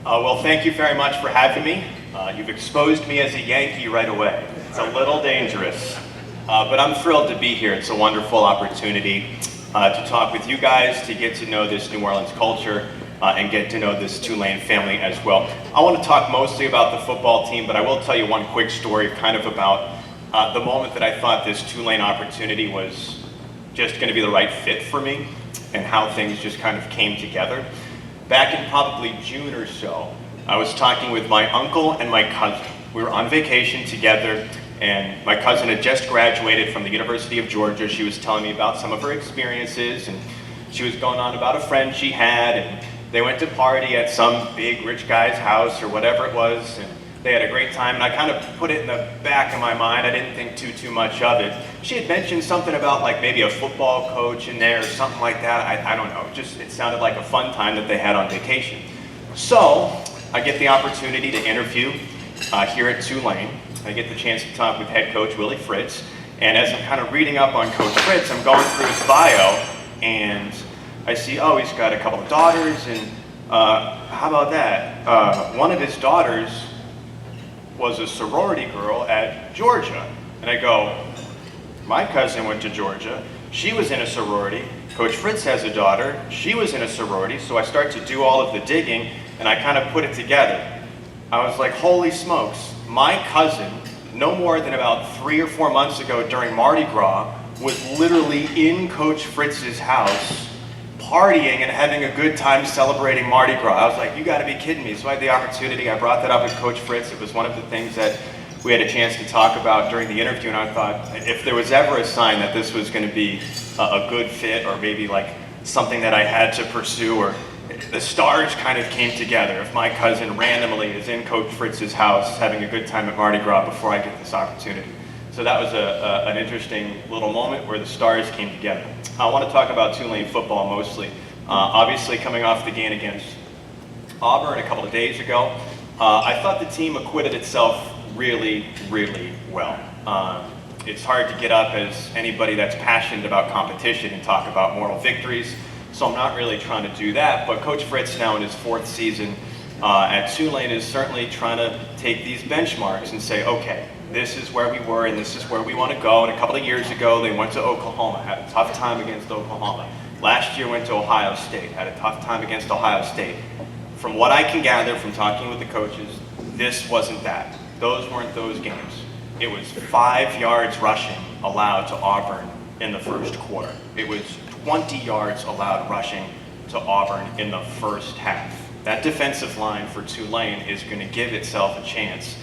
Well, thank you very much for having me. You've exposed me as a Yankee right away. It's a little dangerous, but I'm thrilled to be here. It's a wonderful opportunity to talk with you guys, to get to know this New Orleans culture, and get to know this Tulane family as well. I want to talk mostly about the football team, but I will tell you one quick story kind of about the moment that I thought this Tulane opportunity was just going to be the right fit for me, and how things just kind of came together. Back in probably June or so, I was talking with my uncle and my cousin. We were on vacation together, and my cousin had just graduated from the University of Georgia. She was telling me about some of her experiences, and she was going on about a friend she had, and they went to party at some big rich guy's house or whatever it was, and they had a great time, and I kind of put it in the back of my mind. I didn't think too much of it. She had mentioned something about like maybe a football coach in there or something like that. I don't know. It sounded like a fun time that they had on vacation. So I get the opportunity to interview here at Tulane. I get the chance to talk with head coach Willie Fritz. And as I'm kind of reading up on Coach Fritz, I'm going through his bio, and I see, oh, he's got a couple of daughters, and how about that? One of his daughters was a sorority girl at Georgia. And I go, my cousin went to Georgia. She was in a sorority. Coach Fritz has a daughter. She was in a sorority. So I start to do all of the digging, and I kind of put it together. I was like, holy smokes. My cousin, no more than about 3 or 4 months ago during Mardi Gras, was literally in Coach Fritz's house, partying and having a good time celebrating Mardi Gras. I was like, you gotta be kidding me. So I had the opportunity, I brought that up with Coach Fritz. It was one of the things that we had a chance to talk about during the interview, and I thought, if there was ever a sign that this was gonna be a good fit, or maybe like something that I had to pursue, or the stars kind of came together. If my cousin randomly is in Coach Fritz's house having a good time at Mardi Gras before I get this opportunity. So that was an interesting little moment where the stars came together. I want to talk about Tulane football mostly. Obviously coming off the game against Auburn a couple of days ago, I thought the team acquitted itself really well. It's hard to get up as anybody that's passionate about competition and talk about moral victories, so I'm not really trying to do that, but Coach Fritz now in his 4th season at Tulane is certainly trying to take these benchmarks and say, okay, this is where we were and this is where we want to go. And a couple of years ago, they went to Oklahoma, had a tough time against Oklahoma. Last year went to Ohio State, had a tough time against Ohio State. From what I can gather from talking with the coaches, this wasn't that. Those weren't those games. It was 5 yards rushing allowed to Auburn in the first quarter. It was 20 yards allowed rushing to Auburn in the first half. That defensive line for Tulane is going to give itself a chance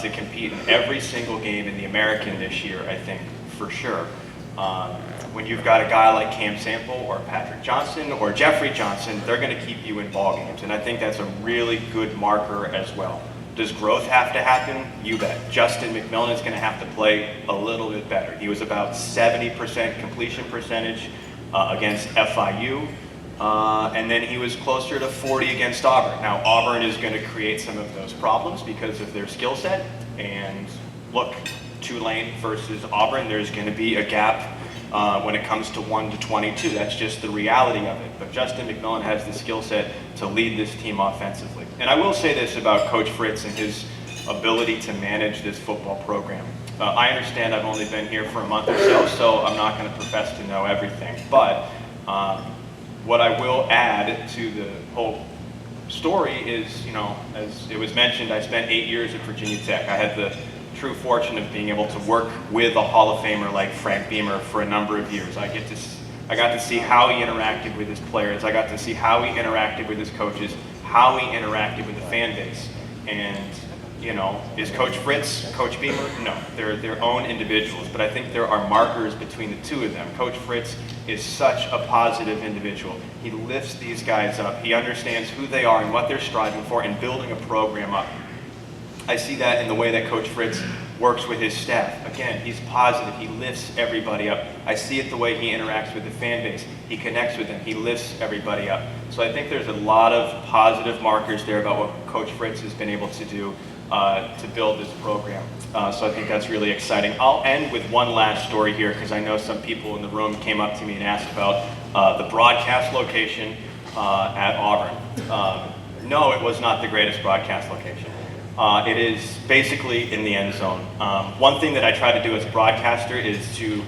to compete in every single game in the American this year, I think, for sure. When you've got a guy like Cam Sample or Patrick Johnson or Jeffrey Johnson, they're going to keep you in ball games, and I think that's a really good marker as well. Does growth have to happen? You bet. Justin McMillan is going to have to play a little bit better. He was about 70% completion percentage against FIU. And then he was closer to 40 against Auburn. Now, Auburn is going to create some of those problems because of their skill set. And look, Tulane versus Auburn, there's going to be a gap when it comes to 1 to 22. That's just the reality of it. But Justin McMillan has the skill set to lead this team offensively. And I will say this about Coach Fritz and his ability to manage this football program. I understand I've only been here for a month or so I'm not going to profess to know everything. But what I will add to the whole story is, you know, as it was mentioned, I spent 8 years at Virginia Tech. I had the true fortune of being able to work with a Hall of Famer like Frank Beamer for a number of years. I got to see how he interacted with his players. I got to see how he interacted with his coaches, how he interacted with the fan base. And, you know, is Coach Fritz Coach Beamer? No, they're their own individuals, but I think there are markers between the two of them. Coach Fritz is such a positive individual. He lifts these guys up. He understands who they are and what they're striving for and building a program up. I see that in the way that Coach Fritz works with his staff. Again, he's positive. He lifts everybody up. I see it the way he interacts with the fan base. He connects with them. He lifts everybody up. So I think there's a lot of positive markers there about what Coach Fritz has been able to do to build this program. So I think that's really exciting. I'll end with one last story here because I know some people in the room came up to me and asked about the broadcast location at Auburn. No, it was not the greatest broadcast location. It is basically in the end zone. One thing that I try to do as a broadcaster is to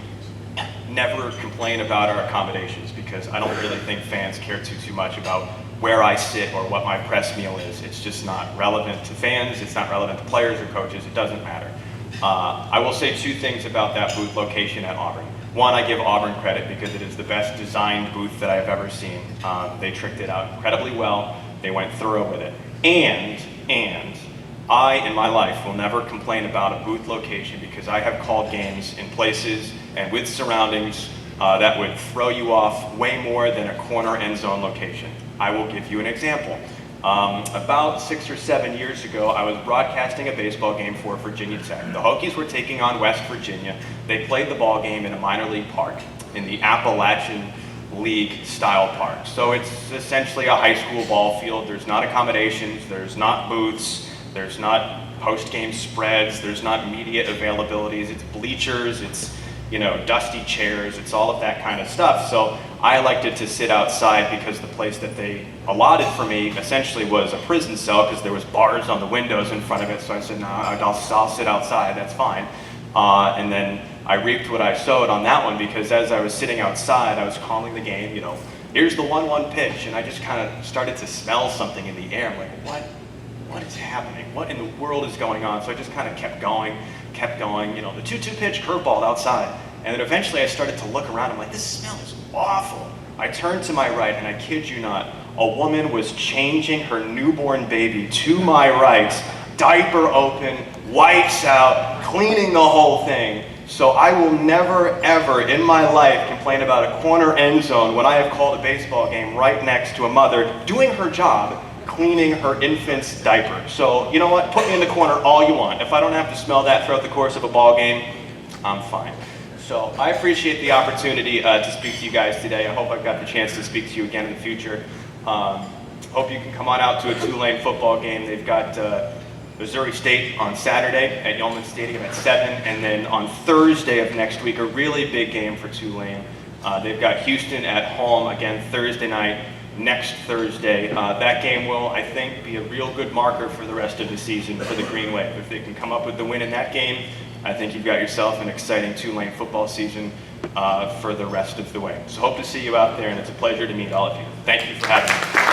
never complain about our accommodations, because I don't really think fans care too much about where I sit or what my press meal is. It's just not relevant to fans, it's not relevant to players or coaches, it doesn't matter. I will say two things about that booth location at Auburn. One, I give Auburn credit because it is the best designed booth that I've ever seen. They tricked it out incredibly well, they went thorough with it. And I, in my life, will never complain about a booth location, because I have called games in places and with surroundings that would throw you off way more than a corner end zone location. I will give you an example. About 6 or 7 years ago, I was broadcasting a baseball game for Virginia Tech. The Hokies were taking on West Virginia. They played the ball game in a minor league park, in the Appalachian League style park. So it's essentially a high school ball field. There's not accommodations, there's not booths, there's not post-game spreads, there's not media availabilities, it's bleachers, it's, you know, dusty chairs, it's all of that kind of stuff. So I elected to sit outside because the place that they allotted for me essentially was a prison cell, because there was bars on the windows in front of it. So I said, no, I'll sit outside, that's fine. And then I reaped what I sowed on that one, because as I was sitting outside, I was calling the game, you know, here's the 1-1 pitch, and I just kind of started to smell something in the air. I'm like, what is happening? What in the world is going on? So I just kind of kept going, you know, the 2-2 pitch curveball outside. And then eventually I started to look around. I'm like, this smell is awful. I turned to my right, and I kid you not, a woman was changing her newborn baby to my right, diaper open, wipes out, cleaning the whole thing. So I will never, ever in my life complain about a corner end zone when I have called a baseball game right next to a mother doing her job, cleaning her infant's diaper. So you know what? Put me in the corner all you want. If I don't have to smell that throughout the course of a ball game, I'm fine. So I appreciate the opportunity to speak to you guys today. I hope I've got the chance to speak to you again in the future. Hope you can come on out to a Tulane football game. They've got Missouri State on Saturday at Yarmouth Stadium at 7, and then on Thursday of next week, a really big game for Tulane. They've got Houston at home again Thursday night, next Thursday. That game will, I think, be a real good marker for the rest of the season for the Green Wave. If they can come up with the win in that game, I think you've got yourself an exciting Tulane football season for the rest of the way. So hope to see you out there, and it's a pleasure to meet all of you. Thank you for having me.